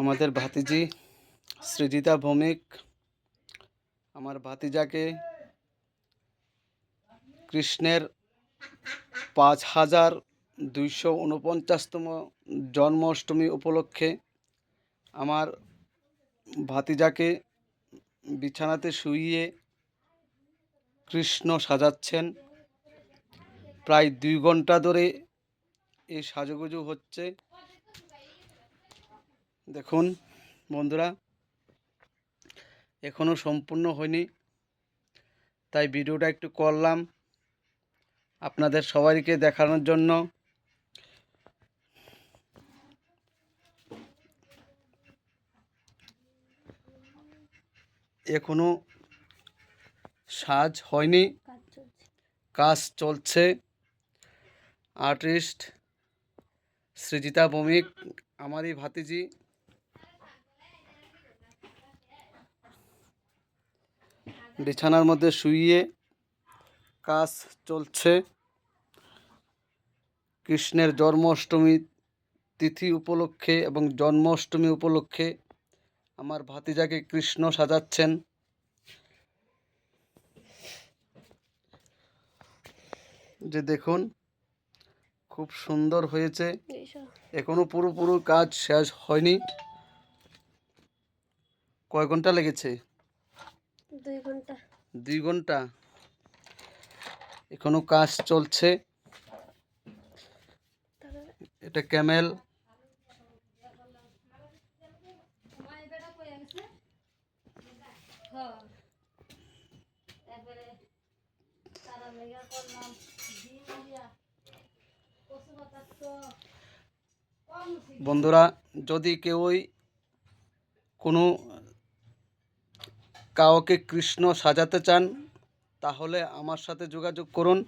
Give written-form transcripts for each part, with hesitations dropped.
আমাদের ভাতিজি সৃজিতা ভৌমিক আমার ভাতিজাকে কৃষ্ণের 5249তম জন্মাষ্টমী উপলক্ষে আমার ভাতিজাকে বিছানাতে শুইয়ে কৃষ্ণ সাজাচ্ছেন। প্রায় 2 ঘন্টা ধরে এই সাজুগুজু হচ্ছে। দেখুন বন্ধুরা, এখনো সম্পূর্ণ হয়নি, তাই ভিডিওটা একটু করলাম আপনাদের সবাইকে দেখানোর জন্য। এখনো সাজ হয়নি, কাজ চলছে। আর্টিস্ট সৃজিতা ভৌমিক আমারই ভাতিজি। বিছানার মধ্যে শুইয়ে কাজ চলছে। কৃষ্ণের জন্মাষ্টমী তিথি উপলক্ষে এবং জন্মাষ্টমী উপলক্ষে আমার ভাতিজাকে কৃষ্ণ সাজাচ্ছেন। যে দেখুন খুব সুন্দর হয়েছে, এখনো পুরোপুরি কাজ শেষ হয়নি। কয় ঘন্টা লেগেছে? 2 ঘন্টা। 2 ঘন্টা। এখনো কাজ চলছে। এটা ক্যামেল। বন্ধুরা, যদি কেউই কোনো কাউকে কৃষ্ণ সাজাতে চান তাহলে আমার সাথে যোগাযোগ করুন।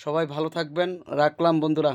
সবাই ভালো থাকবেন। রাখলাম বন্ধুরা।